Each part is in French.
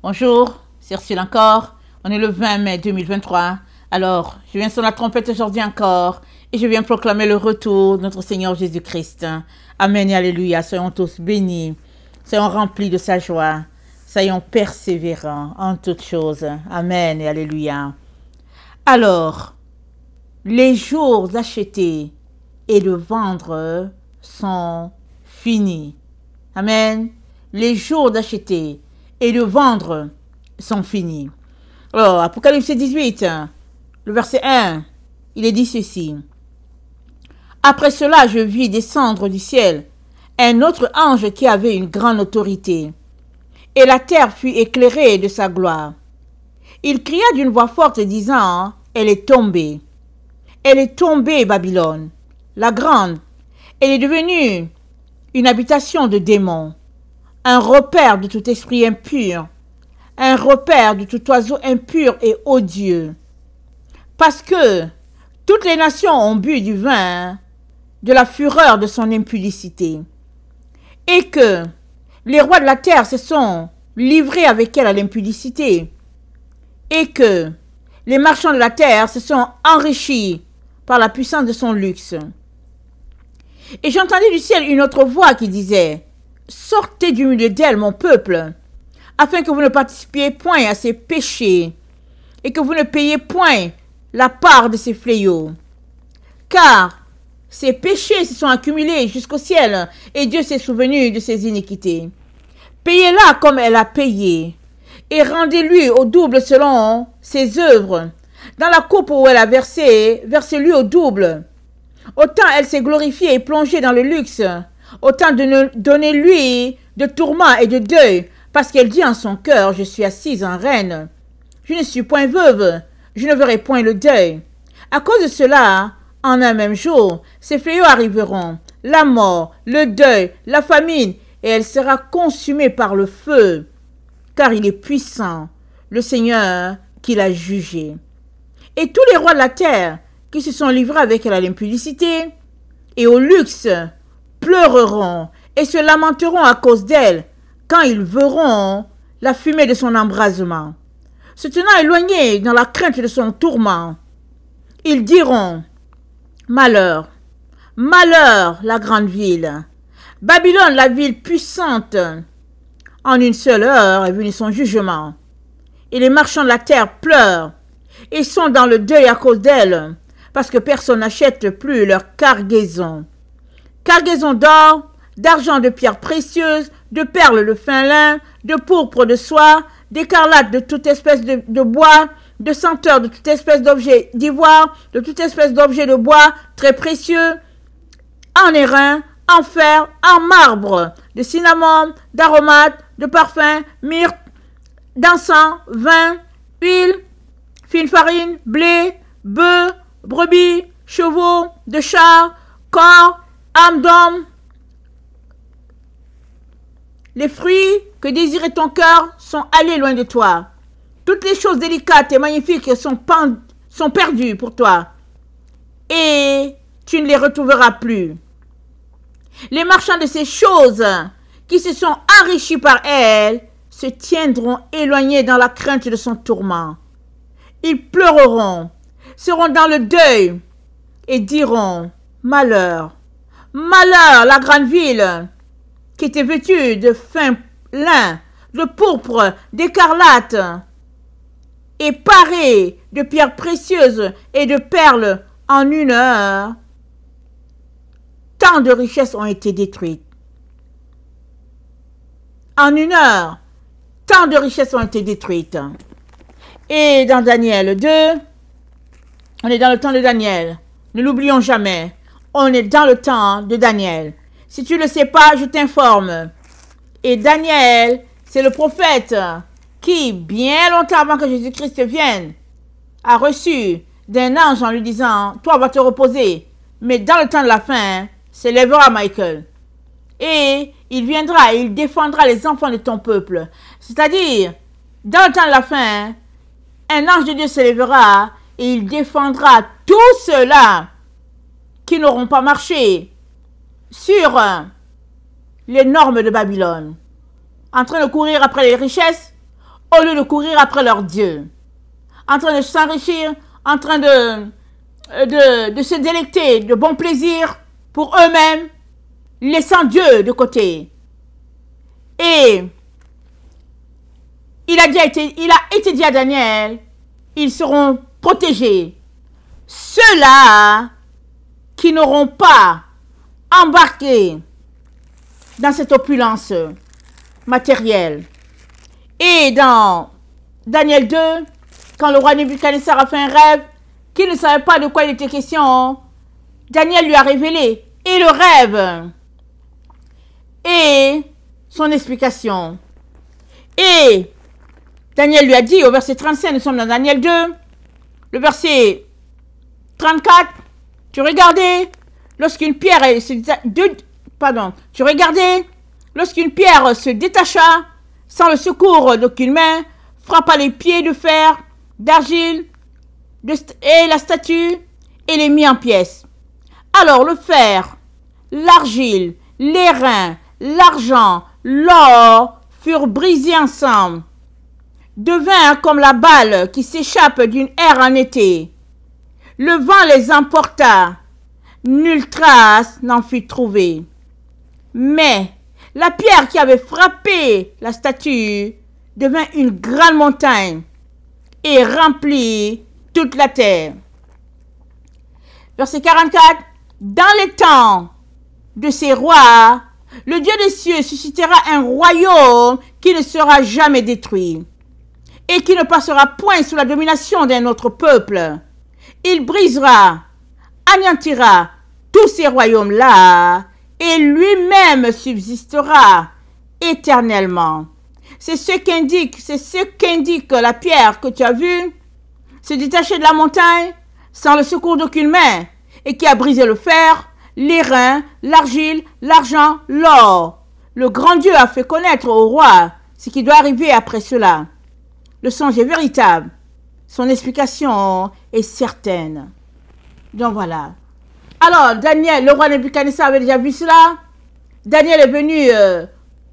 Bonjour, c'est Ursule encore. On est le 20 mai 2023. Alors, je viens sur la trompette aujourd'hui encore et je viens proclamer le retour de notre Seigneur Jésus-Christ. Amen et alléluia. Soyons tous bénis. Soyons remplis de sa joie. Soyons persévérants en toutes choses. Amen et alléluia. Alors, les jours d'acheter et de vendre sont finis. Amen. Les jours d'acheter et de vendre sont finis. Alors, Apocalypse 18, le verset 1, il est dit ceci. Après cela, je vis descendre du ciel un autre ange qui avait une grande autorité, et la terre fut éclairée de sa gloire. Il cria d'une voix forte disant, « Elle est tombée. Elle est tombée, Babylone, la grande. Elle est devenue une habitation de démons, un repère de tout esprit impur, un repère de tout oiseau impur et odieux. Parce que toutes les nations ont bu du vin de la fureur de son impudicité, et que les rois de la terre se sont livrés avec elle à l'impudicité, et que les marchands de la terre se sont enrichis par la puissance de son luxe. Et j'entendis du ciel une autre voix qui disait, « Sortez du milieu d'elle, mon peuple, afin que vous ne participiez point à ses péchés, et que vous ne payiez point la part de ses fléaux. Car ses péchés se sont accumulés jusqu'au ciel, et Dieu s'est souvenu de ses iniquités. Payez-la comme elle a payé, et rendez-lui au double selon ses œuvres. Dans la coupe où elle a versé, versez-lui au double. Autant elle s'est glorifiée et plongée dans le luxe, autant donnez-lui de tourments et de deuil, parce qu'elle dit en son cœur, je suis assise en reine. Je ne suis point veuve, je ne verrai point le deuil. À cause de cela, en un même jour, ces fléaux arriveront, la mort, le deuil, la famine, et elle sera consumée par le feu, car il est puissant, le Seigneur qui l'a jugé. Et tous les rois de la terre qui se sont livrés avec elle à l'impudicité et au luxe pleureront et se lamenteront à cause d'elle quand ils verront la fumée de son embrasement. Se tenant éloignés dans la crainte de son tourment, ils diront, malheur, malheur, la grande ville, Babylone, la ville puissante. En une seule heure est venu son jugement, et les marchands de la terre pleurent, et sont dans le deuil à cause d'elle, parce que personne n'achète plus leur cargaison. Cargaison d'or, d'argent, de pierres précieuses, de perles de fin lin, de pourpre de soie, d'écarlate de toute espèce de bois, de senteur de toute espèce d'objet d'ivoire, de toute espèce d'objet de bois très précieux, en airain, en fer, en marbre, de cinnamon, d'aromates, de parfum, myrte, d'encens, vin, huile, fine farine, blé, bœuf, brebis, chevaux, de chars, corps, âme d'homme. Les fruits que désirait ton cœur sont allés loin de toi. Toutes les choses délicates et magnifiques sont perdues pour toi. Et tu ne les retrouveras plus. Les marchands de ces choses qui se sont enrichis par elle se tiendront éloignés dans la crainte de son tourment. Ils pleureront, seront dans le deuil et diront, malheur, malheur, la grande ville qui était vêtue de fin lin, de pourpre, d'écarlate et parée de pierres précieuses et de perles en une heure. Tant de richesses ont été détruites. En une heure, tant de richesses ont été détruites. Et dans Daniel 2, on est dans le temps de Daniel. Ne l'oublions jamais. On est dans le temps de Daniel. Si tu ne le sais pas, je t'informe. Et Daniel, c'est le prophète qui, bien longtemps avant que Jésus-Christ vienne, a reçu d'un ange en lui disant, toi va te reposer. Mais dans le temps de la fin, s'élèvera Michael. Et il viendra et il défendra les enfants de ton peuple. C'est-à-dire, dans le temps de la fin, un ange de Dieu s'élèvera et il défendra tous ceux-là qui n'auront pas marché sur les normes de Babylone, en train de courir après les richesses, au lieu de courir après leur Dieu, en train de s'enrichir, en train de se délecter de bons plaisirs pour eux-mêmes, laissant Dieu de côté. Et il a été dit à Daniel, ils seront protégés. Ceux-là qui n'auront pas embarqué dans cette opulence matérielle. Et dans Daniel 2, quand le roi Nebuchadnezzar a fait un rêve, qu'il ne savait pas de quoi il était question, Daniel lui a révélé et le rêve et son explication. Et Daniel lui a dit au verset 35, nous sommes dans Daniel 2, le verset 34, tu regardais lorsqu'une pierre se détacha sans le secours d'aucune main, frappa les pieds de fer, d'argile et la statue et les mit en pièces. Alors le fer, l'argile, les reins, l'argent, l'or furent brisés ensemble, devinrent comme la balle qui s'échappe d'une aire en été. Le vent les emporta, nulle trace n'en fut trouvée. Mais la pierre qui avait frappé la statue devint une grande montagne et remplit toute la terre. Verset 44. Dans les temps de ces rois, le Dieu des cieux suscitera un royaume qui ne sera jamais détruit et qui ne passera point sous la domination d'un autre peuple. Il brisera, anéantira tous ces royaumes-là et lui-même subsistera éternellement. C'est ce qu'indique la pierre que tu as vue se détacher de la montagne sans le secours d'aucune main et qui a brisé le fer, les reins, l'argile, l'argent, l'or. Le grand Dieu a fait connaître au roi ce qui doit arriver après cela. Le songe est véritable. Son explication est certaine. Donc voilà. Alors, Daniel, le roi Nebuchadnezzar avait déjà vu cela. Daniel est venu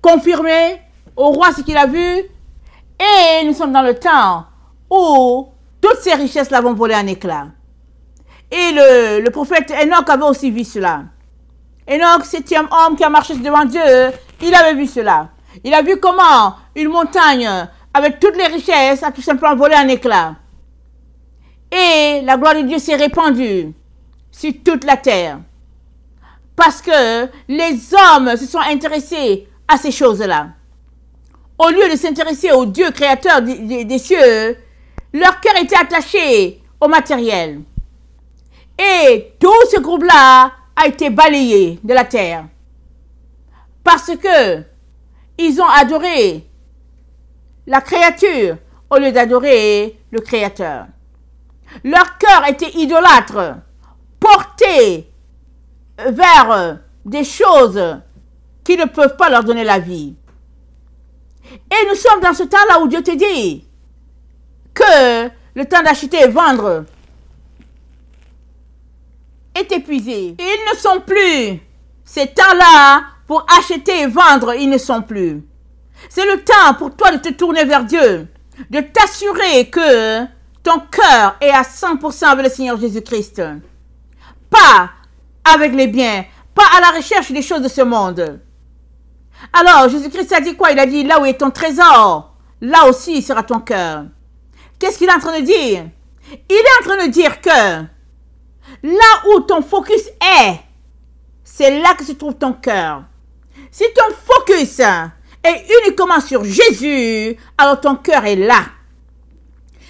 confirmer au roi ce qu'il a vu. Et nous sommes dans le temps où toutes ces richesses-là vont voler en éclats. Et le prophète Enoch avait aussi vu cela. Enoch, 7e homme qui a marché devant Dieu, il avait vu cela. Il a vu comment une montagne avec toutes les richesses a tout simplement volé en éclats. Et la gloire de Dieu s'est répandue sur toute la terre. Parce que les hommes se sont intéressés à ces choses-là. Au lieu de s'intéresser au Dieu créateur des cieux, leur cœur était attaché au matériel. Et tout ce groupe-là a été balayé de la terre. Parce que ils ont adoré la créature au lieu d'adorer le Créateur. Leur cœur était idolâtre, porté vers des choses qui ne peuvent pas leur donner la vie. Et nous sommes dans ce temps-là où Dieu te dit que le temps d'acheter et vendre est épuisé. Ils ne sont plus. Ces temps-là pour acheter et vendre, ils ne sont plus. C'est le temps pour toi de te tourner vers Dieu, de t'assurer que ton cœur est à 100% avec le Seigneur Jésus-Christ. Pas avec les biens, pas à la recherche des choses de ce monde. Alors, Jésus-Christ a dit quoi? Il a dit, là où est ton trésor, là aussi sera ton cœur. Qu'est-ce qu'il est en train de dire? Il est en train de dire que là où ton focus est, c'est là que se trouve ton cœur. Si ton focus est uniquement sur Jésus, alors ton cœur est là.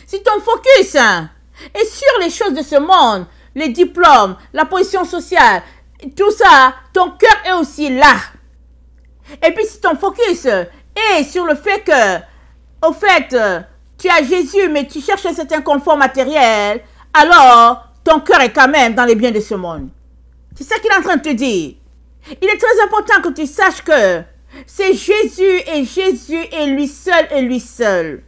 Si ton focus est sur les choses de ce monde, les diplômes, la position sociale, tout ça, ton cœur est aussi là. Et puis si ton focus est sur le fait que, au fait, tu as Jésus, mais tu cherches un certain confort matériel, alors ton cœur est quand même dans les biens de ce monde. C'est ça qu'il est en train de te dire. Il est très important que tu saches que c'est Jésus et lui seul et lui seul.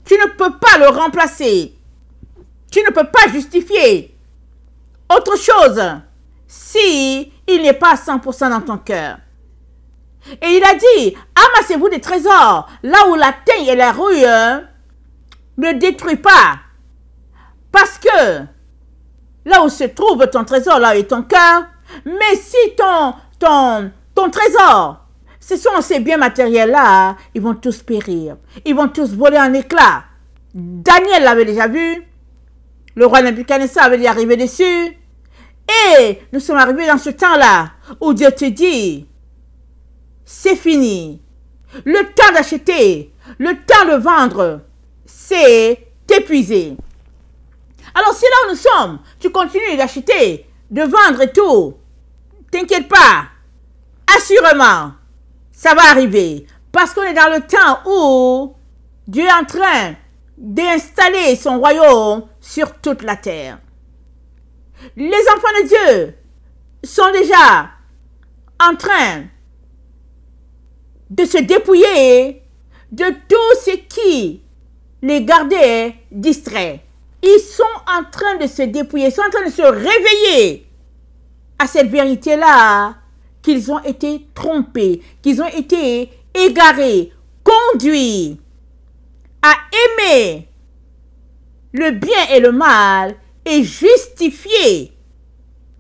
Tu ne peux pas le remplacer. Tu ne peux pas justifier autre chose si il n'est pas à 100% dans ton cœur. Et il a dit, amassez-vous des trésors, là où la teigne et la rouille ne détruisent pas. Parce que là où se trouve ton trésor, là est ton cœur. Mais si ton trésor, ce sont ces biens matériels-là, ils vont tous périr. Ils vont tous voler en éclats. Daniel l'avait déjà vu. Le roi Nebuchadnezzar avait dit arriver dessus. Et nous sommes arrivés dans ce temps-là où Dieu te dit, c'est fini. Le temps d'acheter, le temps de vendre, c'est épuisé. Alors si là où nous sommes, tu continues d'acheter, de vendre et tout, t'inquiète pas, assurément, ça va arriver. Parce qu'on est dans le temps où Dieu est en train d'installer son royaume sur toute la terre. Les enfants de Dieu sont déjà en train de se dépouiller de tout ce qui les gardait distraits. Ils sont en train de se dépouiller, ils sont en train de se réveiller à cette vérité-là qu'ils ont été trompés, qu'ils ont été égarés, conduits à aimer le bien et le mal et justifier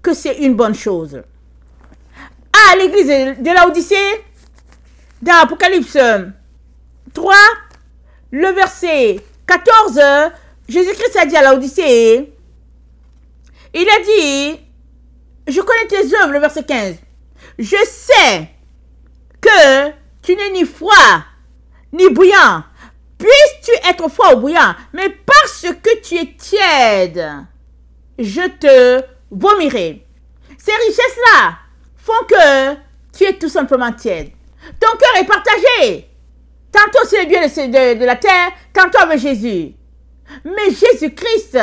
que c'est une bonne chose. À l'église de Laodicée, dans Apocalypse 3, le verset 14, Jésus-Christ a dit à Laodicée, il a dit, je connais tes œuvres, le verset 15, je sais que tu n'es ni froid, ni bouillant. Puisses-tu être froid ou bouillant, mais parce que tu es tiède, je te vomirai. Ces richesses-là font que tu es tout simplement tiède. Ton cœur est partagé. Tantôt c'est le bien de la terre, tantôt avec Jésus. Mais Jésus-Christ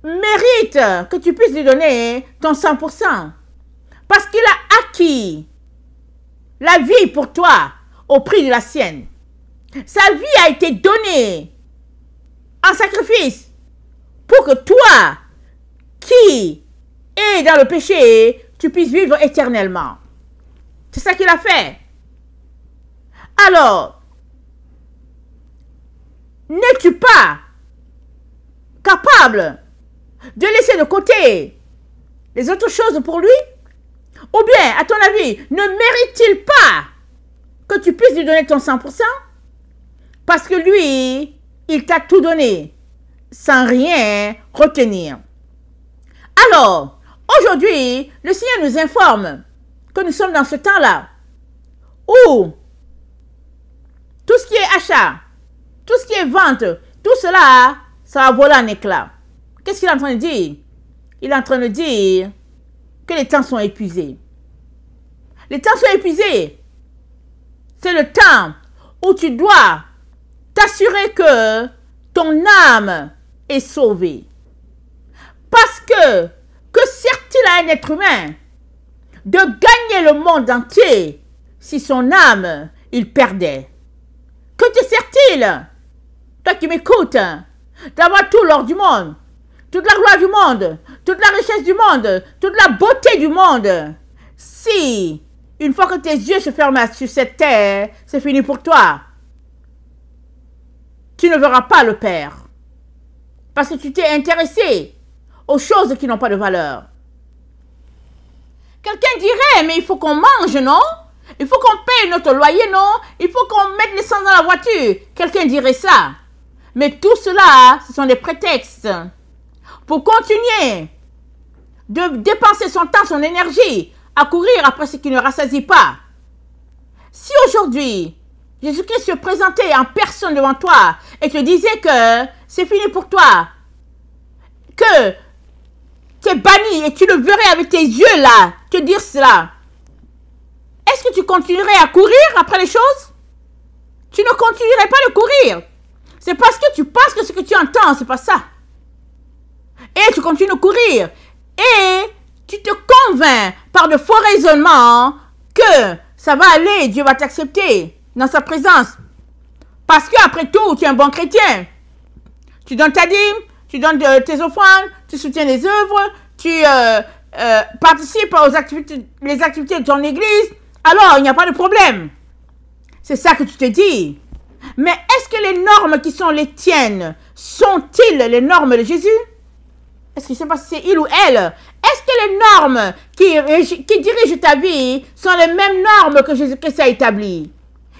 mérite que tu puisses lui donner ton 100%. Parce qu'il a acquis la vie pour toi au prix de la sienne. Sa vie a été donnée en sacrifice pour que toi, qui es dans le péché, tu puisses vivre éternellement. C'est ça qu'il a fait. Alors, n'es-tu pas capable de laisser de côté les autres choses pour lui? Ou bien, à ton avis, ne mérite-t-il pas que tu puisses lui donner ton 100%? Parce que lui, il t'a tout donné, sans rien retenir. Alors, aujourd'hui, le Seigneur nous informe que nous sommes dans ce temps-là, où tout ce qui est achat, tout ce qui est vente, tout cela, ça va voler en éclats. Qu'est-ce qu'il est en train de dire? Il est en train de dire que les temps sont épuisés. Les temps sont épuisés. C'est le temps où tu dois t'assurer que ton âme est sauvée. Parce que sert-il à un être humain de gagner le monde entier si son âme, il perdait? Que te sert-il, toi qui m'écoutes, d'avoir tout l'or du monde, toute la gloire du monde, toute la richesse du monde, toute la beauté du monde, si, une fois que tes yeux se ferment sur cette terre, c'est fini pour toi? Tu ne verras pas le Père. Parce que tu t'es intéressé aux choses qui n'ont pas de valeur. Quelqu'un dirait, mais il faut qu'on mange, non? Il faut qu'on paye notre loyer, non? Il faut qu'on mette l'essence dans la voiture. Quelqu'un dirait ça. Mais tout cela, ce sont des prétextes pour continuer de dépenser son temps, son énergie à courir après ce qui ne rassasie pas. Si aujourd'hui, Jésus-Christ se présentait en personne devant toi et te disait que c'est fini pour toi, que tu es banni et tu le verrais avec tes yeux là, te dire cela, est-ce que tu continuerais à courir après les choses? Tu ne continuerais pas de courir. C'est parce que tu penses que ce que tu entends, c'est pas ça. Et tu continues de courir. Et tu te convaincs par de faux raisonnements que ça va aller, Dieu va t'accepter dans sa présence. Parce qu'après tout, tu es un bon chrétien. Tu donnes ta dîme, tu donnes tes offrandes, tu soutiens les œuvres, tu participes aux activités de ton église. alors il n'y a pas de problème. C'est ça que tu te dis. Mais est-ce que les normes qui sont les tiennes sont-ils les normes de Jésus? Est-ce que je ne sais pas si c'est il ou elle? Est-ce que les normes qui dirigent ta vie sont les mêmes normes que Jésus-Christ a établies?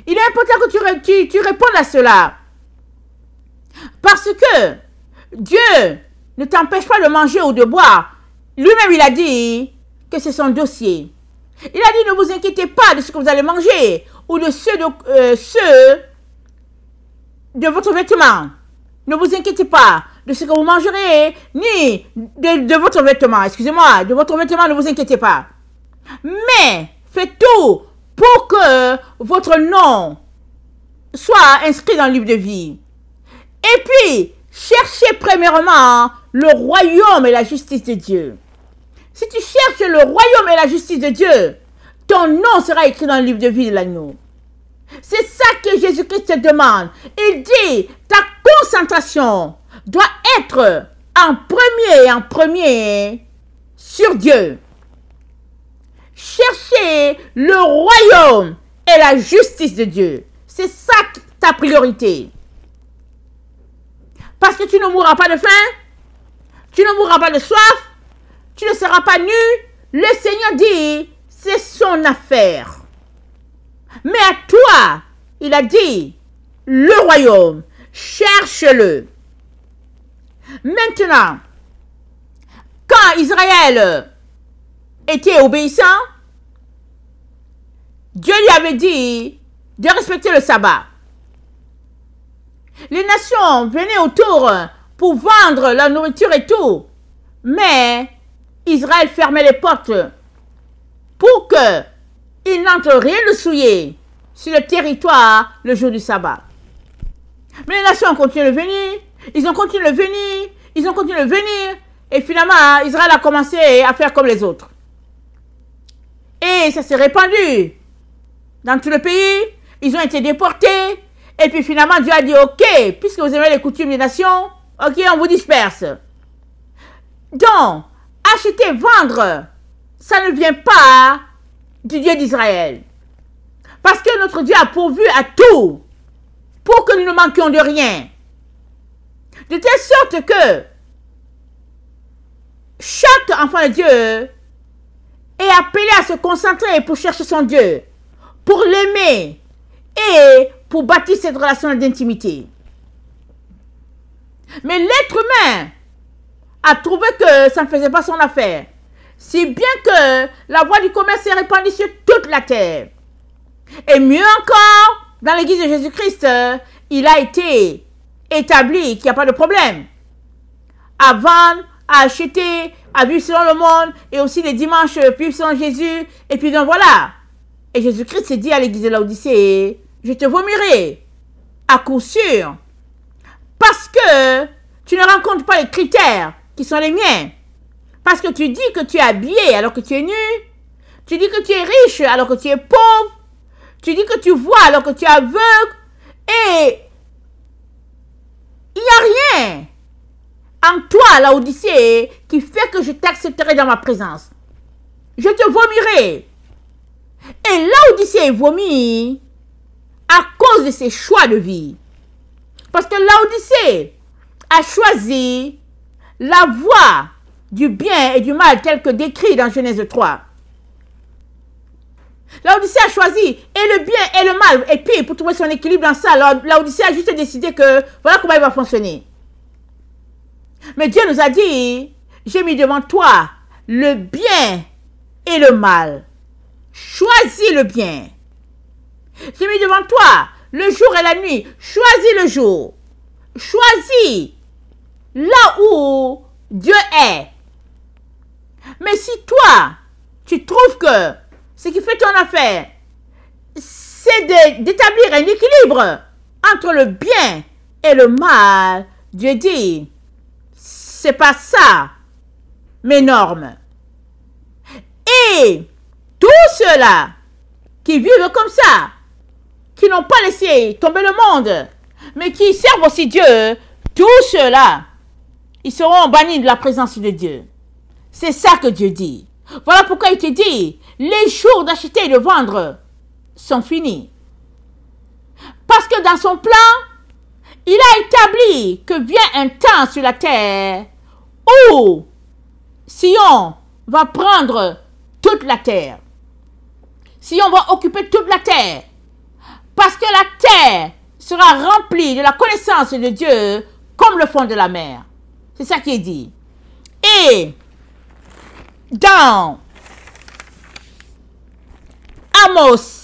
Il est important que tu répondes à cela. Parce que Dieu ne t'empêche pas de manger ou de boire. Lui-même, il a dit que c'est son dossier. Il a dit, ne vous inquiétez pas de ce que vous allez manger ou de ceux de votre vêtement. Ne vous inquiétez pas de ce que vous mangerez, ni de votre vêtement. Excusez-moi, de votre vêtement, ne vous inquiétez pas. Mais faites tout pour que votre nom soit inscrit dans le livre de vie. Et puis, cherchez premièrement le royaume et la justice de Dieu. Si tu cherches le royaume et la justice de Dieu, ton nom sera écrit dans le livre de vie de l'agneau. C'est ça que Jésus-Christ te demande. Il dit, ta concentration doit être en premier sur Dieu. Cherchez le royaume et la justice de Dieu. C'est ça ta priorité. Parce que tu ne mourras pas de faim, tu ne mourras pas de soif, tu ne seras pas nu. Le Seigneur dit, c'est son affaire. Mais à toi, il a dit, le royaume, cherche-le. Maintenant, quand Israël était obéissant, Dieu lui avait dit de respecter le sabbat. Les nations venaient autour pour vendre la nourriture et tout, mais Israël fermait les portes pour qu'il n'entre rien de souillé sur le territoire le jour du sabbat. Mais les nations ont continué de venir, ils ont continué de venir, et finalement, Israël a commencé à faire comme les autres. Et ça s'est répandu dans tout le pays, ils ont été déportés, et puis finalement, Dieu a dit, ok, puisque vous aimez les coutumes des nations, ok, on vous disperse. Donc, acheter, vendre, ça ne vient pas du Dieu d'Israël. Parce que notre Dieu a pourvu à tout pour que nous ne manquions de rien. De telle sorte que chaque enfant de Dieu est appelé à se concentrer pour chercher son Dieu, pour l'aimer et pour bâtir cette relation d'intimité. Mais l'être humain a trouvé que ça ne faisait pas son affaire. Si bien que la voie du commerce s'est répandue sur toute la terre. Et mieux encore, dans l'église de Jésus-Christ, il a été établi qu'il n'y a pas de problème à vendre, à acheter, à vivre selon le monde, et aussi les dimanches, vivre selon Jésus, et puis donc voilà. Et Jésus-Christ s'est dit à l'église de Laodicée, je te vomirai, à coup sûr, parce que tu ne rencontres pas les critères qui sont les miens. Parce que tu dis que tu es habillé alors que tu es nu, tu dis que tu es riche alors que tu es pauvre, tu dis que tu vois alors que tu es aveugle, et il n'y a rien en toi, Laodicée, qui fait que je t'accepterai dans ma présence. Je te vomirai. Et Laodicée vomit à cause de ses choix de vie. Parce que Laodicée a choisi la voie du bien et du mal tel que décrit dans Genèse 3. Laodicée a choisi et le bien et le mal. Et puis, pour trouver son équilibre dans ça, Laodicée a juste décidé que voilà comment il va fonctionner. Mais Dieu nous a dit, j'ai mis devant toi le bien et le mal. Choisis le bien. J'ai mis devant toi le jour et la nuit. Choisis le jour. Choisis là où Dieu est. Mais si toi, tu trouves que ce qui fait ton affaire, c'est d'établir un équilibre entre le bien et le mal, Dieu dit, c'est pas ça mes normes. Et tous ceux-là qui vivent comme ça, qui n'ont pas laissé tomber le monde, mais qui servent aussi Dieu, tous ceux-là, ils seront bannis de la présence de Dieu. C'est ça que Dieu dit. Voilà pourquoi il te dit, les jours d'acheter et de vendre sont finis. Parce que dans son plan, il a établi que vient un temps sur la terre où Sion va prendre toute la terre. Sion va occuper toute la terre. Parce que la terre sera remplie de la connaissance de Dieu comme le fond de la mer. C'est ça qui est dit. Et dans Amos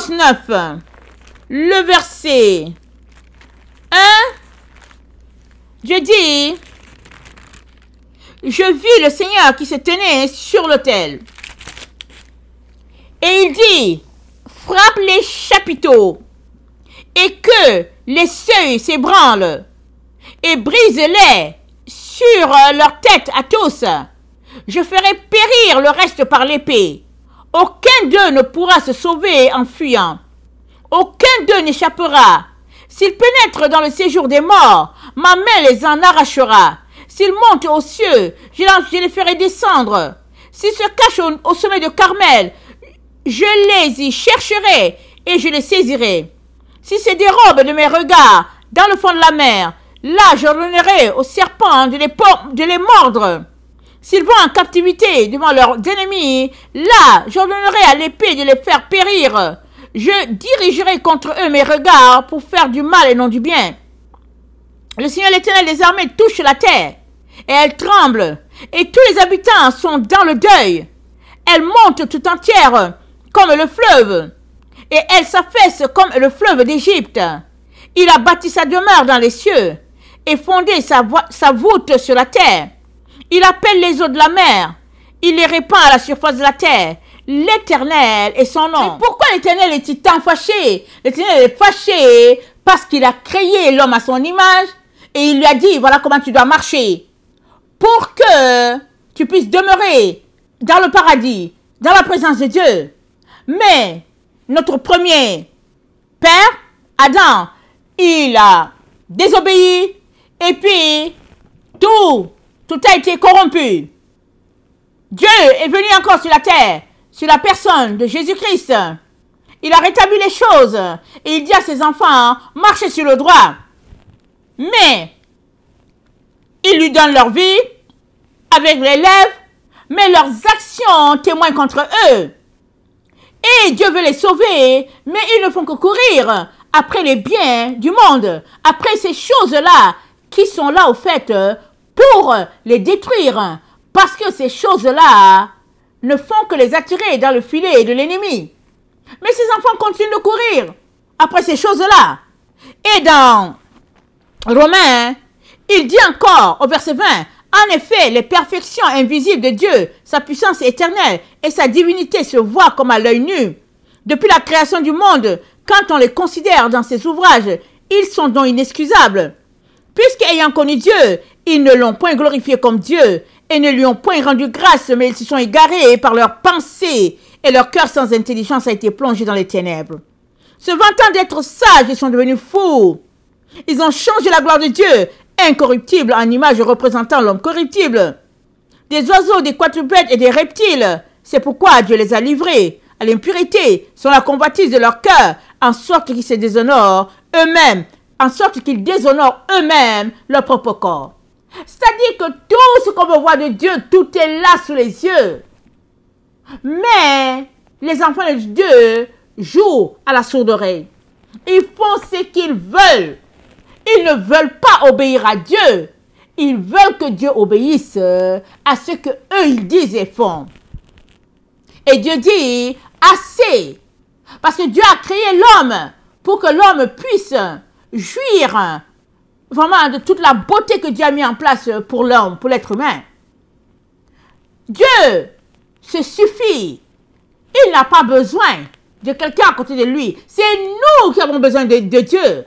9, le verset 1, je dis, je vis le Seigneur qui se tenait sur l'autel. Et il dit, frappe les chapiteaux et que les seuils s'ébranlent et brise-les sur leur tête à tous. Je ferai périr le reste par l'épée. Aucun d'eux ne pourra se sauver en fuyant. Aucun d'eux n'échappera. S'ils pénètrent dans le séjour des morts, ma main les en arrachera. S'ils montent aux cieux, je les ferai descendre. S'ils se cachent au sommet de Carmel, je les y chercherai et je les saisirai. Si se dérobent de mes regards dans le fond de la mer, là j'ordonnerai aux serpents de les mordre. S'ils vont en captivité devant leurs ennemis, là j'ordonnerai à l'épée de les faire périr. Je dirigerai contre eux mes regards pour faire du mal et non du bien. Le Seigneur l'Éternel des armées touche la terre, et elle tremble, et tous les habitants sont dans le deuil. Elle monte tout entière comme le fleuve, et elle s'affaisse comme le fleuve d'Égypte. Il a bâti sa demeure dans les cieux, et fondé sa voûte sur la terre. Il appelle les eaux de la mer, il les répand à la surface de la terre. L'Éternel est son nom. Mais pourquoi l'Éternel est-il tant fâché? L'Éternel est fâché parce qu'il a créé l'homme à son image et il lui a dit, voilà comment tu dois marcher pour que tu puisses demeurer dans le paradis, dans la présence de Dieu. Mais notre premier père, Adam, il a désobéi et puis tout a été corrompu. Dieu est venu encore sur la terre, sur la personne de Jésus-Christ. Il a rétabli les choses et il dit à ses enfants, marchez sur le droit. Mais il lui donne leur vie avec les lèvres, mais leurs actions témoignent contre eux. Et Dieu veut les sauver, mais ils ne font que courir après les biens du monde, après ces choses-là qui sont là au fait pour les détruire, parce que ces choses-là ne font que les attirer dans le filet de l'ennemi. Mais ces enfants continuent de courir après ces choses-là. Et dans Romains, il dit encore au verset 20, en effet, les perfections invisibles de Dieu, sa puissance éternelle et sa divinité se voient comme à l'œil nu. Depuis la création du monde, quand on les considère dans ses ouvrages, ils sont donc inexcusables. Puisqu'ayant connu Dieu, ils ne l'ont point glorifié comme Dieu et ne lui ont point rendu grâce, mais ils se sont égarés par leurs pensées et leur cœur sans intelligence a été plongé dans les ténèbres. Se vantant d'être sages, ils sont devenus fous. Ils ont changé la gloire de Dieu, incorruptible en image représentant l'homme corruptible. Des oiseaux, des quadrupèdes et des reptiles, c'est pourquoi Dieu les a livrés à l'impureté, sont la convoitise de leur cœur, en sorte qu'ils se déshonorent eux-mêmes, en sorte qu'ils déshonorent eux-mêmes leur propre corps. C'est-à-dire que tout ce qu'on veut voir de Dieu, tout est là sous les yeux. Mais les enfants de Dieu jouent à la sourde oreille. Ils font ce qu'ils veulent. Ils ne veulent pas obéir à Dieu. Ils veulent que Dieu obéisse à ce que eux ils disent et font. Et Dieu dit, assez. Parce que Dieu a créé l'homme pour que l'homme puisse jouir vraiment de toute la beauté que Dieu a mis en place pour l'homme, pour l'être humain. Dieu se suffit. Il n'a pas besoin de quelqu'un à côté de lui. C'est nous qui avons besoin de Dieu.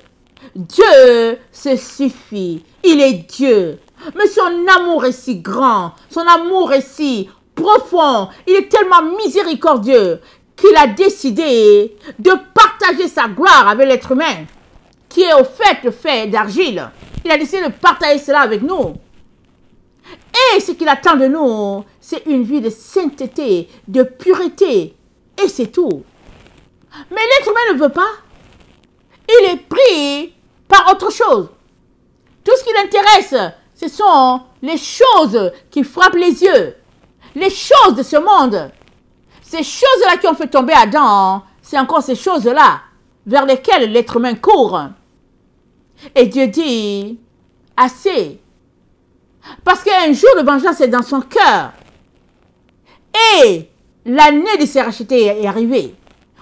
Dieu se suffit. Il est Dieu. Mais son amour est si grand. Son amour est si profond. Il est tellement miséricordieux qu'il a décidé de partager sa gloire avec l'être humain, qui est au fait d'argile. Il a décidé de partager cela avec nous. Et ce qu'il attend de nous, c'est une vie de sainteté, de pureté. Et c'est tout. Mais l'être humain ne veut pas. Il est pris par autre chose. Tout ce qui l'intéresse, ce sont les choses qui frappent les yeux. Les choses de ce monde. Ces choses-là qui ont fait tomber Adam, c'est encore ces choses-là vers lesquelles l'être humain court. Et Dieu dit, assez. Parce qu'un jour de vengeance est dans son cœur. Et l'année de se racheter est arrivée.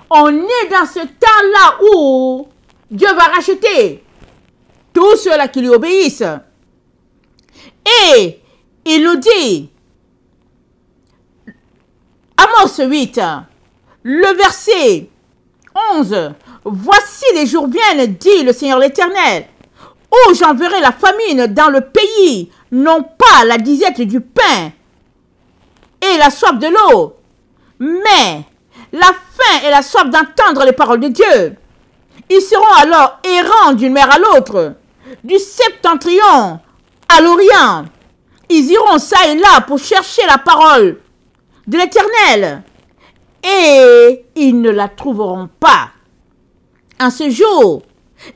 On est dans ce temps-là où Dieu va racheter tous ceux-là qui lui obéissent. Et il nous dit, Amos 8, le verset 11, « Voici les jours viennent, dit le Seigneur l'Éternel, où j'enverrai la famine dans le pays, non pas la disette du pain et la soif de l'eau, mais la faim et la soif d'entendre les paroles de Dieu. Ils seront alors errants d'une mer à l'autre, du septentrion à l'orient. Ils iront ça et là pour chercher la parole de l'Éternel, et ils ne la trouveront pas. En ce jour,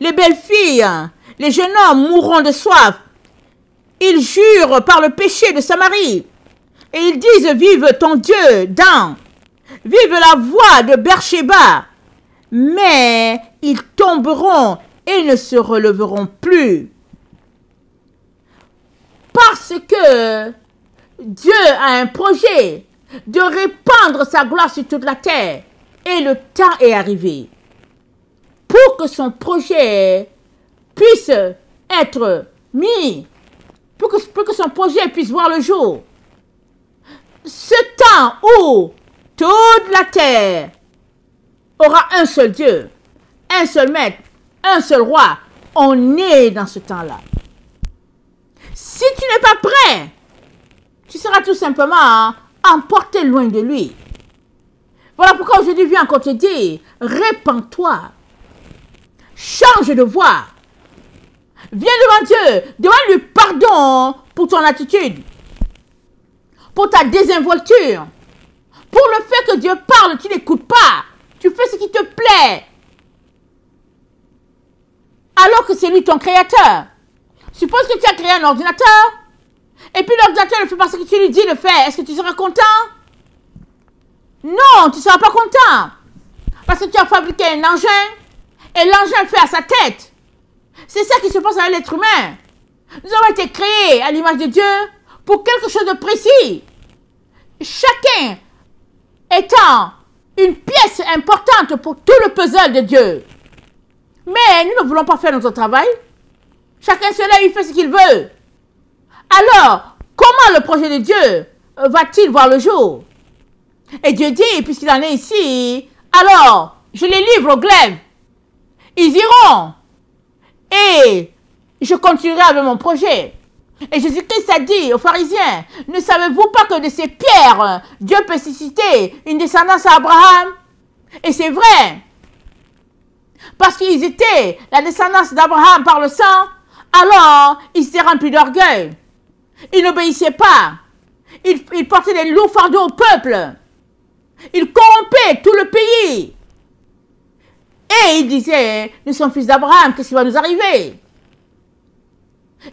les belles filles, les jeunes hommes mourront de soif. Ils jurent par le péché de Samarie, et ils disent, vive ton Dieu, Dan, vive la voix de Beersheba, mais ils tomberont et ne se releveront plus. Parce que Dieu a un projet de répandre sa gloire sur toute la terre. Et le temps est arrivé. Pour que son projet puisse être mis, pour que son projet puisse voir le jour. Ce temps où toute la terre aura un seul Dieu, un seul maître, un seul roi. On est dans ce temps-là. Si tu n'es pas prêt, tu seras tout simplement emporté loin de lui. Voilà pourquoi aujourd'hui viens encore te dire, répands-toi, change de voie, viens devant Dieu, demande-lui pardon pour ton attitude, pour ta désinvolture, pour le fait que Dieu parle, tu n'écoutes pas, tu fais ce qui te plaît, alors que c'est lui ton créateur. Suppose que tu as créé un ordinateur, et puis l'ordinateur ne fait pas ce que tu lui dis de faire. Est-ce que tu seras content? Non, tu ne seras pas content. Parce que tu as fabriqué un engin, et l'engin fait à sa tête. C'est ça qui se passe avec l'être humain. Nous avons été créés à l'image de Dieu pour quelque chose de précis. Chacun étant une pièce importante pour tout le puzzle de Dieu. Mais nous ne voulons pas faire notre travail. Chacun se lève, il fait ce qu'il veut. Alors, comment le projet de Dieu va-t-il voir le jour? Et Dieu dit, puisqu'il en est ici, alors, je les livre aux glaives. Ils iront. Et je continuerai avec mon projet. Et Jésus-Christ a dit aux pharisiens, ne savez-vous pas que de ces pierres, Dieu peut susciter une descendance à Abraham? Et c'est vrai. Parce qu'ils étaient la descendance d'Abraham par le sang, alors ils étaient remplis d'orgueil. Ils n'obéissaient pas. Ils portaient des lourds fardeaux au peuple. Ils corrompaient tout le pays. Et ils disaient, nous sommes fils d'Abraham, qu'est-ce qui va nous arriver?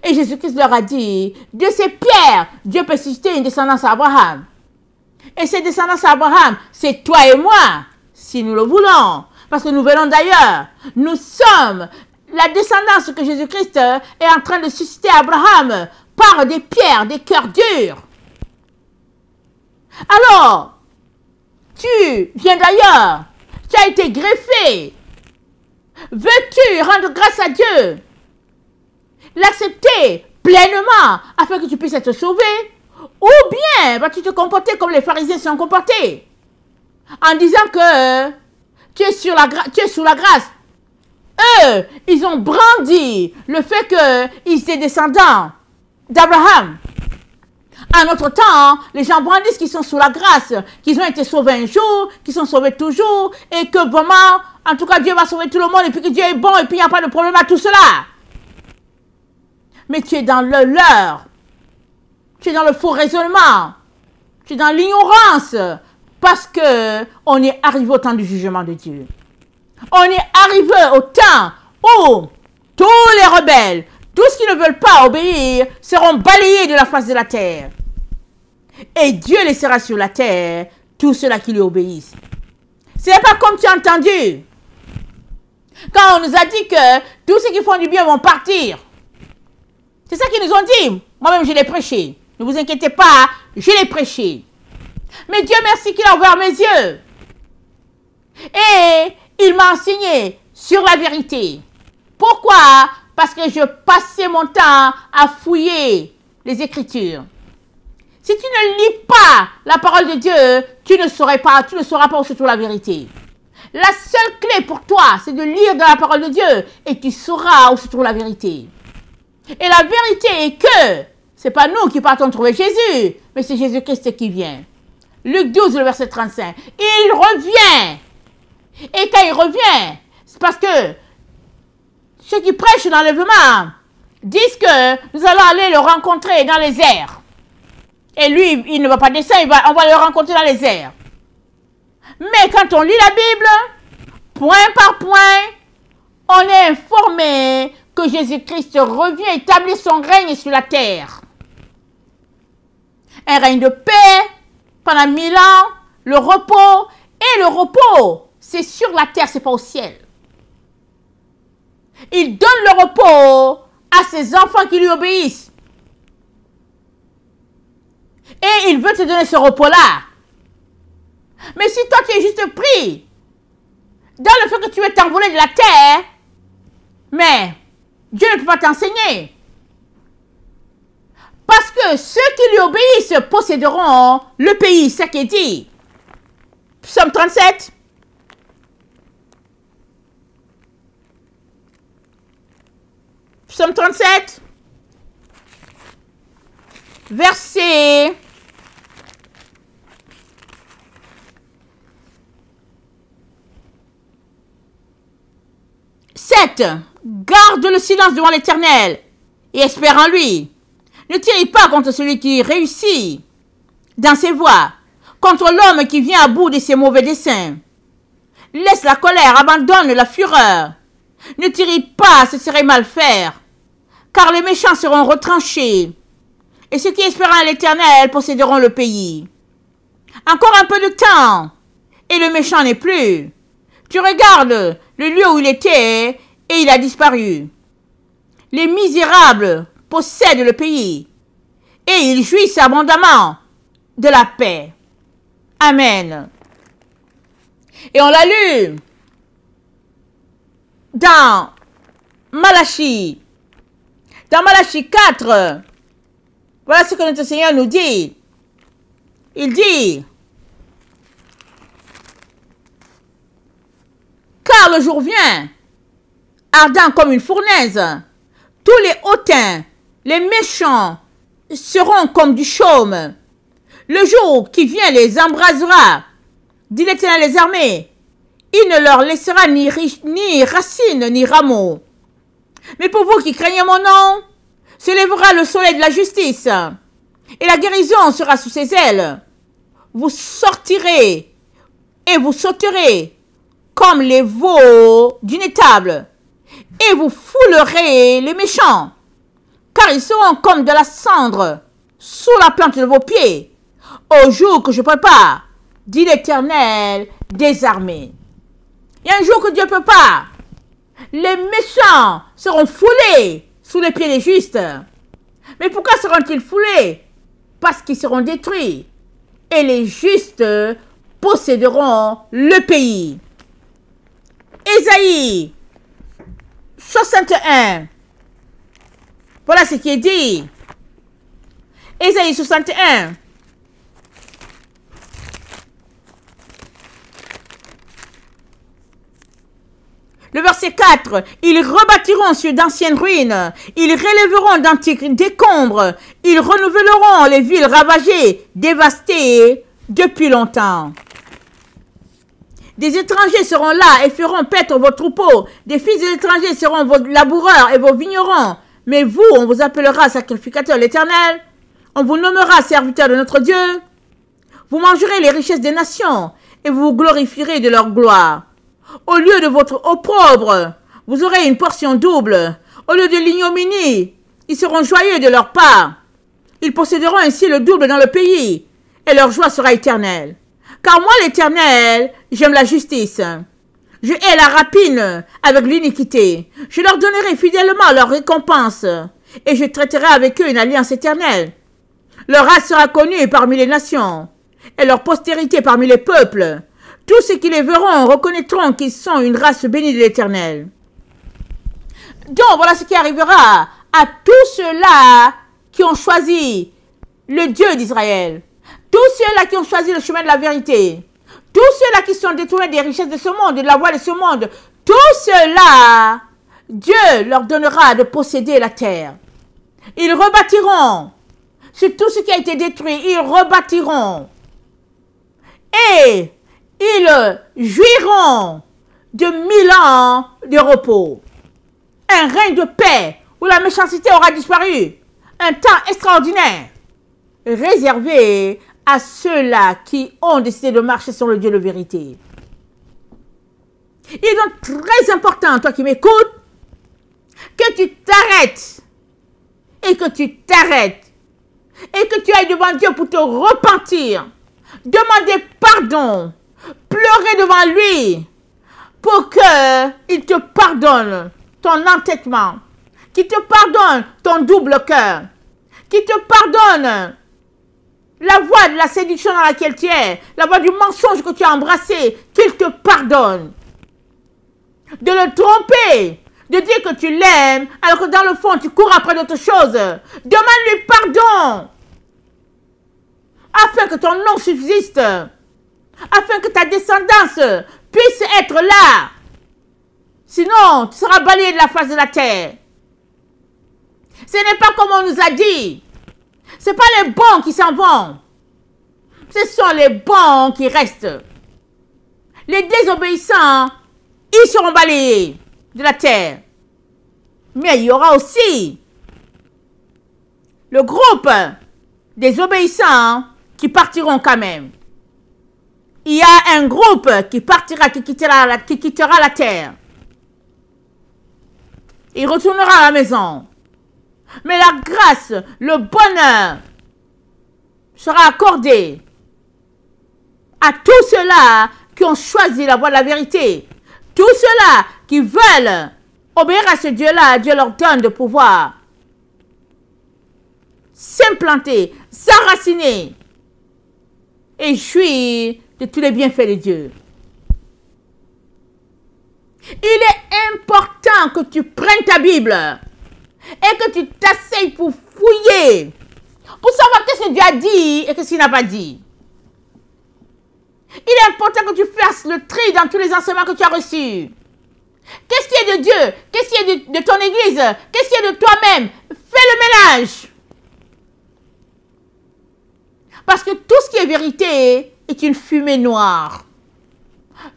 Et Jésus-Christ leur a dit, de ces pierres, Dieu peut susciter une descendance à Abraham. Et cette descendance à Abraham, c'est toi et moi, si nous le voulons. Parce que nous venons d'ailleurs. Nous sommes la descendance que Jésus-Christ est en train de susciter à Abraham par des pierres, des cœurs durs. Alors, tu viens d'ailleurs. Tu as été greffé. Veux-tu rendre grâce à Dieu? L'accepter pleinement afin que tu puisses être sauvé? Ou bien vas-tu te comporter comme les pharisiens se sont comportés? En disant que tu es sous la grâce. Eux, ils ont brandi le fait qu'ils étaient descendants d'Abraham. En notre temps, les gens brandissent qu'ils sont sous la grâce, qu'ils ont été sauvés un jour, qu'ils sont sauvés toujours, et que vraiment, en tout cas, Dieu va sauver tout le monde, et puis que Dieu est bon, et puis il n'y a pas de problème à tout cela. Mais tu es dans le leur. Tu es dans le faux raisonnement. Tu es dans l'ignorance. Parce que on est arrivé au temps du jugement de Dieu. On est arrivé au temps où tous les rebelles, tous ceux qui ne veulent pas obéir, seront balayés de la face de la terre. Et Dieu laissera sur la terre tous ceux-là qui lui obéissent. Ce n'est pas comme tu as entendu. Quand on nous a dit que tous ceux qui font du bien vont partir. C'est ça qu'ils nous ont dit. Moi-même, je l'ai prêché. Ne vous inquiétez pas, je l'ai prêché. Mais Dieu merci qu'il a ouvert mes yeux. Et il m'a enseigné sur la vérité. Pourquoi? Parce que je passais mon temps à fouiller les Écritures. Si tu ne lis pas la parole de Dieu, tu ne sauras pas où se trouve la vérité. La seule clé pour toi, c'est de lire dans la parole de Dieu et tu sauras où se trouve la vérité. Et la vérité est que ce n'est pas nous qui partons trouver Jésus, mais c'est Jésus-Christ qui vient. Luc 12, le verset 35. Il revient. Et quand il revient, c'est parce que ceux qui prêchent l'enlèvement disent que nous allons aller le rencontrer dans les airs. Et lui, il ne va pas descendre, on va le rencontrer dans les airs. Mais quand on lit la Bible, point par point, on est informé que Jésus-Christ revient établir son règne sur la terre. Un règne de paix pendant 1000 ans, le repos. Et le repos, c'est sur la terre, c'est pas au ciel. Il donne le repos à ses enfants qui lui obéissent. Et il veut te donner ce repos-là. Mais si toi tu es juste pris dans le fait que tu veux t'envoler de la terre, mais Dieu ne peut pas t'enseigner. Parce que ceux qui lui obéissent posséderont le pays, c'est ce qui est dit. Psaume 37. Psaume 37. Verset 7. Garde le silence devant l'Éternel et espère en lui. Ne tire pas contre celui qui réussit dans ses voies, contre l'homme qui vient à bout de ses mauvais desseins. Laisse la colère, abandonne la fureur. Ne tire pas, ce serait mal faire, car les méchants seront retranchés, et ceux qui espèrent en l'Éternel posséderont le pays. Encore un peu de temps, et le méchant n'est plus. Tu regardes le lieu où il était, et il a disparu. Les misérables possèdent le pays, et ils jouissent abondamment de la paix. Amen. Et on l'a lu dans Malachie. Dans Malachie 4, voilà ce que notre Seigneur nous dit. Il dit, car le jour vient, ardent comme une fournaise, tous les hautains, les méchants, seront comme du chaume. Le jour qui vient les embrasera, dit l'Éternel des armées. Il ne leur laissera ni racines ni rameaux. Mais pour vous qui craignez mon nom, se lèvera le soleil de la justice, et la guérison sera sous ses ailes. Vous sortirez et vous sauterez comme les veaux d'une étable, et vous foulerez les méchants, car ils seront comme de la cendre sous la plante de vos pieds, au jour que je prépare, dit l'Éternel des armées. Il y a un jour que Dieu prépare. Les méchants seront foulés sous les pieds des justes. Mais pourquoi seront-ils foulés? Parce qu'ils seront détruits. Et les justes posséderont le pays. Ésaïe 61. Voilà ce qui est dit. Ésaïe 61. Le verset 4, ils rebâtiront sur d'anciennes ruines, ils relèveront d'antiques décombres, ils renouvelleront les villes ravagées, dévastées depuis longtemps. Des étrangers seront là et feront paître vos troupeaux, des fils des étrangers seront vos laboureurs et vos vignerons, mais vous, on vous appellera sacrificateur l'Éternel, On vous nommera serviteur de notre Dieu. Vous mangerez les richesses des nations et vous vous glorifierez de leur gloire. Au lieu de votre opprobre, vous aurez une portion double. Au lieu de l'ignominie, ils seront joyeux de leur part. Ils posséderont ainsi le double dans le pays et leur joie sera éternelle. Car moi, l'Éternel, j'aime la justice. Je hais la rapine avec l'iniquité. Je leur donnerai fidèlement leur récompense et je traiterai avec eux une alliance éternelle. Leur race sera connue parmi les nations et leur postérité parmi les peuples. Tous ceux qui les verront reconnaîtront qu'ils sont une race bénie de l'Éternel. Donc, voilà ce qui arrivera à tous ceux-là qui ont choisi le Dieu d'Israël. Tous ceux-là qui ont choisi le chemin de la vérité. Tous ceux-là qui sont détournés des richesses de ce monde, de la voie de ce monde. Tous ceux-là, Dieu leur donnera de posséder la terre. Ils rebâtiront. Sur tout ce qui a été détruit, ils rebâtiront. Et ils jouiront de 1000 ans de repos. Un règne de paix où la méchanceté aura disparu. Un temps extraordinaire réservé à ceux-là qui ont décidé de marcher sur le Dieu de vérité. Il est donc très important, toi qui m'écoutes, que tu t'arrêtes et que tu t'arrêtes et que tu ailles devant Dieu pour te repentir, demander pardon, pleurer devant lui pour qu'il te pardonne ton entêtement, qu'il te pardonne ton double cœur, qu'il te pardonne la voie de la séduction dans laquelle tu es, la voie du mensonge que tu as embrassé, qu'il te pardonne. De le tromper, de dire que tu l'aimes, alors que dans le fond, tu cours après d'autres choses. Demande-lui pardon, afin que ton nom subsiste, afin que ta descendance puisse être là. Sinon, tu seras balayé de la face de la terre. Ce n'est pas comme on nous a dit. Ce n'est pas les bons qui s'en vont. Ce sont les bons qui restent. Les désobéissants, ils seront balayés de la terre. Mais il y aura aussi le groupe des obéissants qui partiront quand même. Il y a un groupe qui partira, qui quittera la terre. Il retournera à la maison. Mais la grâce, le bonheur sera accordé à tous ceux-là qui ont choisi la voie de la vérité. Tous ceux-là qui veulent obéir à ce Dieu-là, Dieu leur donne de pouvoir s'implanter, s'enraciner et jouir de tous les bienfaits de Dieu. Il est important que tu prennes ta Bible et que tu t'asseyes pour fouiller, pour savoir qu'est-ce que Dieu a dit et qu'est-ce qu'il n'a pas dit. Il est important que tu fasses le tri dans tous les enseignements que tu as reçus. Qu'est-ce qui est de Dieu? Qu'est-ce qui est de ton église? Qu'est-ce qui est de toi-même? Fais le ménage. Parce que tout ce qui est vérité est une fumée noire.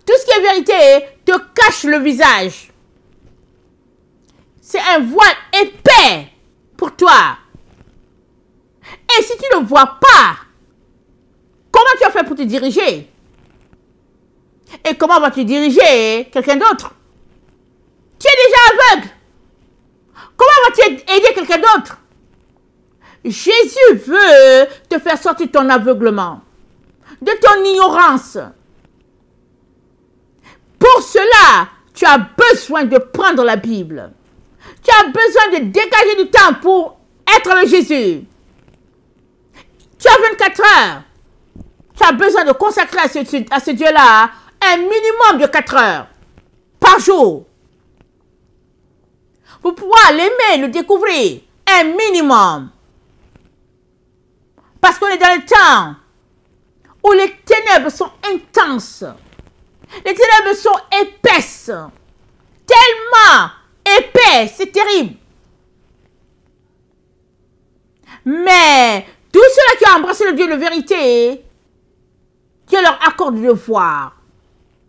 Tout ce qui est vérité te cache le visage. C'est un voile épais pour toi. Et si tu ne le vois pas, comment tu as fait pour te diriger? Et comment vas-tu diriger quelqu'un d'autre? Tu es déjà aveugle. Comment vas-tu aider quelqu'un d'autre? Jésus veut te faire sortir de ton aveuglement, de ton ignorance. Pour cela, tu as besoin de prendre la Bible. Tu as besoin de dégager du temps pour être avec Jésus. Tu as 24 heures. Tu as besoin de consacrer à ce Dieu-là un minimum de 4 heures par jour. Pour pouvoir l'aimer, le découvrir, un minimum. Parce qu'on est dans le temps où les ténèbres sont intenses. Les ténèbres sont épaisses. Tellement épais, c'est terrible. Mais tous ceux-là qui ont embrassé le Dieu de vérité, Dieu leur accorde de voir.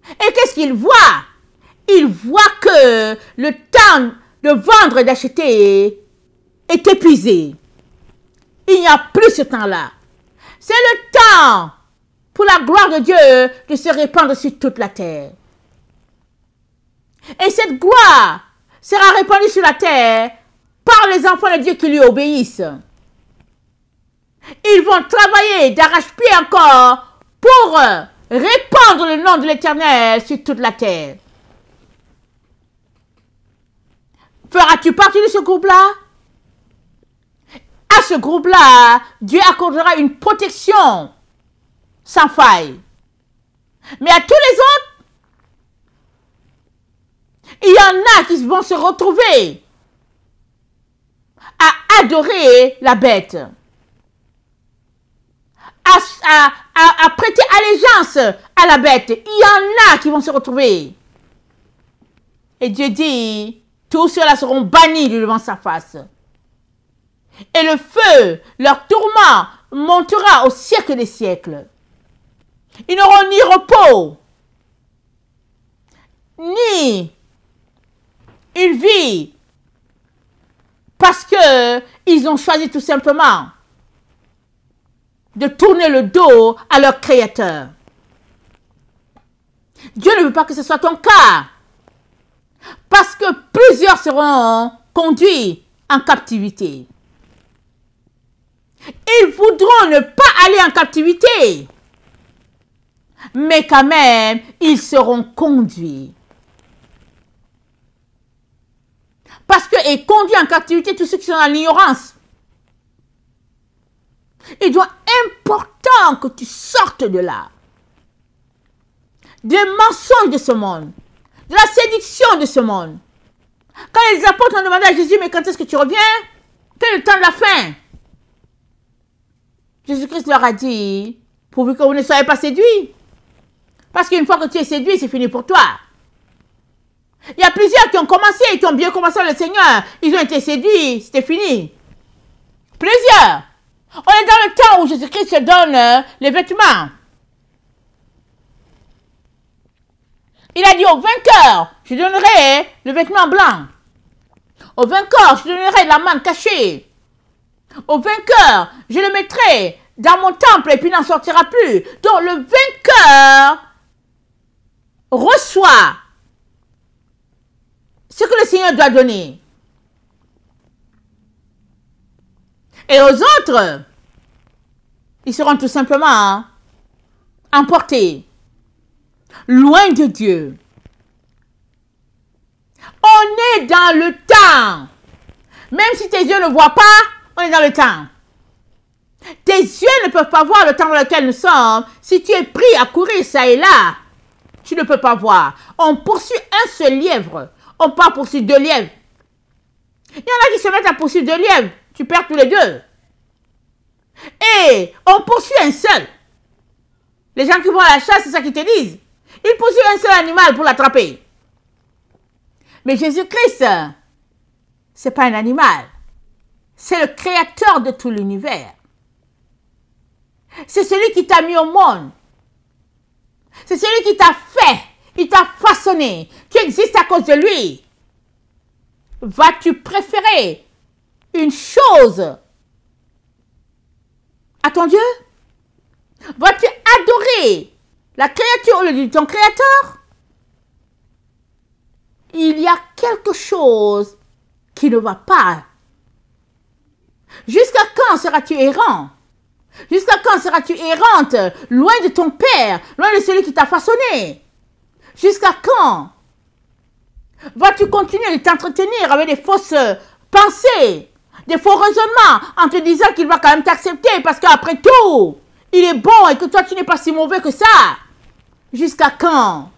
Et qu'est-ce qu'ils voient? Ils voient que le temps de vendre et d'acheter est épuisé. Il n'y a plus ce temps-là. C'est le temps pour la gloire de Dieu de se répandre sur toute la terre. Et cette gloire sera répandue sur la terre par les enfants de Dieu qui lui obéissent. Ils vont travailler d'arrache-pied encore pour répandre le nom de l'Éternel sur toute la terre. Feras-tu partie de ce groupe-là? À ce groupe-là, Dieu accordera une protection sans faille. Mais à tous les autres, il y en a qui vont se retrouver à adorer la bête, à prêter allégeance à la bête. Il y en a qui vont se retrouver. Et Dieu dit, tous ceux-là seront bannis devant sa face. Et le feu, leur tourment, montera au siècle des siècles. Ils n'auront ni repos, ni une vie, parce que ils ont choisi tout simplement de tourner le dos à leur Créateur. Dieu ne veut pas que ce soit ton cas, parce que plusieurs seront conduits en captivité. Ils voudront ne pas aller en captivité, mais quand même, ils seront conduits. Parce que est conduit en captivité tous ceux qui sont dans l'ignorance. Il doit important que tu sortes de là. Des mensonges de ce monde, de la séduction de ce monde. Quand les apôtres ont demandé à Jésus, mais quand est-ce que tu reviens? Quel est le temps de la fin? Jésus-Christ leur a dit, pourvu que vous ne soyez pas séduits. Parce qu'une fois que tu es séduit, c'est fini pour toi. Il y a plusieurs qui ont commencé, qui ont bien commencé le Seigneur. Ils ont été séduits, c'était fini. Plusieurs. On est dans le temps où Jésus-Christ se donne les vêtements. Il a dit au vainqueur, je donnerai le vêtement blanc. Au vainqueur, je donnerai la manne cachée. Au vainqueur, je le mettrai dans mon temple et puis il n'en sortira plus. Donc le vainqueur reçoit ce que le Seigneur doit donner. Et aux autres, ils seront tout simplement emportés, loin de Dieu. On est dans le temps. Même si tes yeux ne voient pas, on est dans le temps. Tes yeux ne peuvent pas voir le temps dans lequel nous sommes. Si tu es pris à courir ça et là, tu ne peux pas voir. On poursuit un seul lièvre. On part poursuivre deux lièvres. Il y en a qui se mettent à poursuivre deux lièvres. Tu perds tous les deux. Et on poursuit un seul. Les gens qui vont à la chasse, c'est ça qu'ils te disent. Ils poursuivent un seul animal pour l'attraper. Mais Jésus-Christ, c'est pas un animal. C'est le créateur de tout l'univers. C'est celui qui t'a mis au monde. C'est celui qui t'a fait. Il t'a façonné. Tu existes à cause de lui. Vas-tu préférer une chose à ton Dieu? Vas-tu adorer la créature au lieu de ton créateur? Il y a quelque chose qui ne va pas. Jusqu'à quand seras-tu errant? Jusqu'à quand seras-tu errante, loin de ton Père, loin de celui qui t'a façonné? Jusqu'à quand vas-tu continuer de t'entretenir avec des fausses pensées, des faux raisonnements, en te disant qu'il va quand même t'accepter parce qu'après tout, il est bon et que toi, tu n'es pas si mauvais que ça? Jusqu'à quand?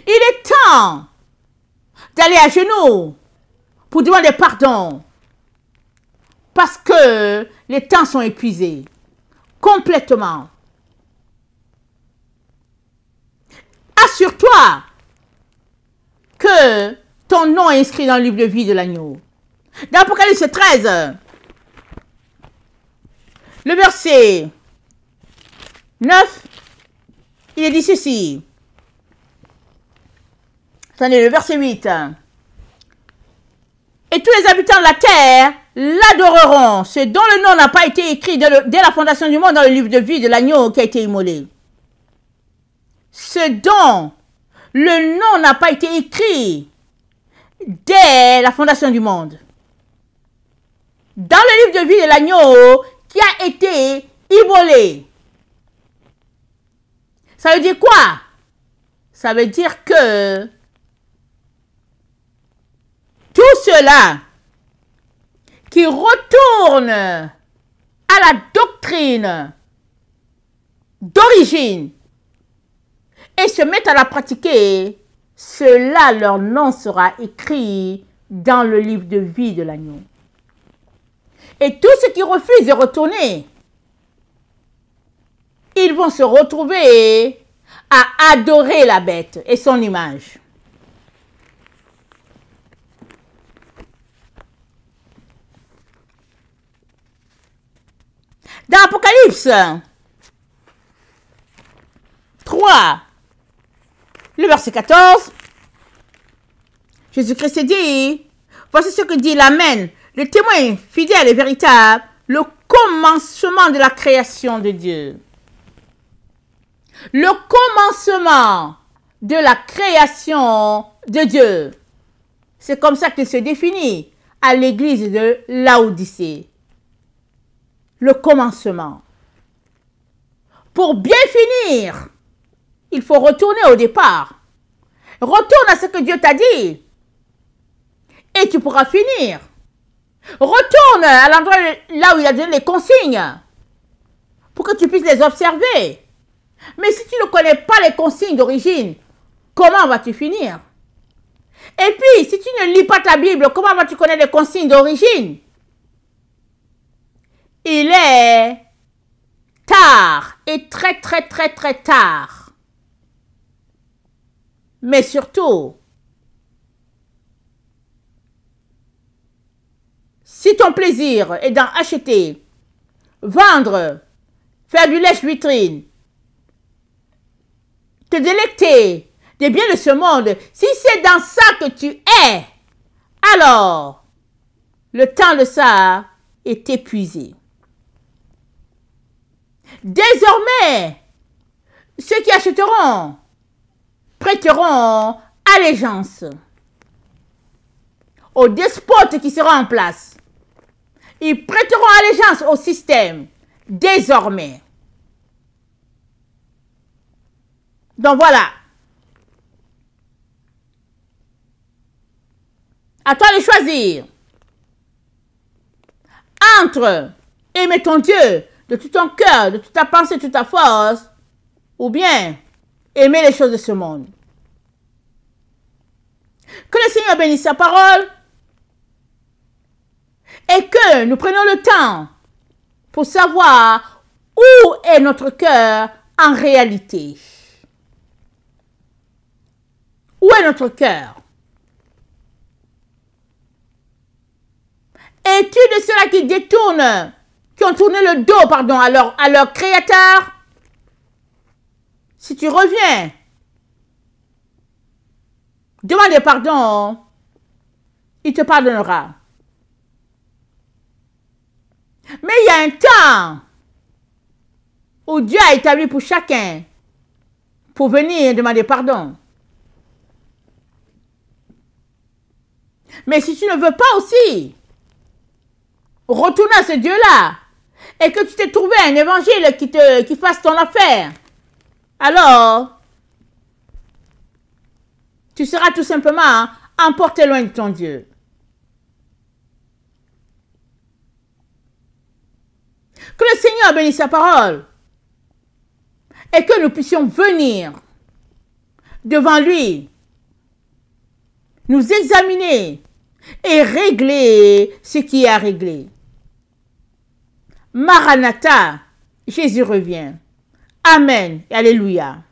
Il est temps d'aller à genoux pour demander pardon. Parce que les temps sont épuisés. Complètement. Assure-toi que ton nom est inscrit dans le livre de vie de l'agneau. Dans Apocalypse 13, le verset 9, il est dit ceci. Attendez, le verset 8. Et tous les habitants de la terre l'adoreront, ce dont le nom n'a pas été écrit dès la fondation du monde dans le livre de vie de l'agneau qui a été immolé. Ce dont le nom n'a pas été écrit dès la fondation du monde. Dans le livre de vie de l'agneau qui a été immolé. Ça veut dire quoi? Ça veut dire que tout cela qui retourne à la doctrine d'origine et se mettent à la pratiquer, cela, leur nom sera écrit dans le livre de vie de l'agneau. Et tous ceux qui refusent de retourner, ils vont se retrouver à adorer la bête et son image. Dans Apocalypse 3, le verset 14, Jésus-Christ dit, voici ce que dit l'Amen, le témoin fidèle et véritable, le commencement de la création de Dieu. Le commencement de la création de Dieu. C'est comme ça qu'il se définit à l'église de Laodicée. Le commencement. Pour bien finir, il faut retourner au départ. Retourne à ce que Dieu t'a dit. Et tu pourras finir. Retourne à l'endroit là où il a donné les consignes. Pour que tu puisses les observer. Mais si tu ne connais pas les consignes d'origine, comment vas-tu finir? Et puis, si tu ne lis pas ta Bible, comment vas-tu connaître les consignes d'origine? Il est tard et très tard. Mais surtout, si ton plaisir est d'en acheter, vendre, faire du lèche-vitrine, te délecter des biens de ce monde, si c'est dans ça que tu es, alors le temps de ça est épuisé. Désormais, ceux qui achèteront prêteront allégeance au despote qui sera en place. Ils prêteront allégeance au système, désormais. Donc voilà. À toi de choisir entre aimer ton Dieu de tout ton cœur, de toute ta pensée, de toute ta force, ou bien aimer les choses de ce monde. Que le Seigneur bénisse sa parole et que nous prenions le temps pour savoir où est notre cœur en réalité. Où est notre cœur? Es-tu de ceux-là qui détournent, qui ont tourné le dos, à leur créateur? Si tu reviens, demande pardon, il te pardonnera. Mais il y a un temps où Dieu a établi pour chacun pour venir demander pardon. Mais si tu ne veux pas aussi retourner à ce Dieu-là et que tu t'es trouvé un évangile qui fasse ton affaire, alors tu seras tout simplement emporté loin de ton Dieu. Que le Seigneur bénisse sa parole et que nous puissions venir devant lui, nous examiner et régler ce qui est à régler. Maranatha, Jésus revient. Amen et alléluia.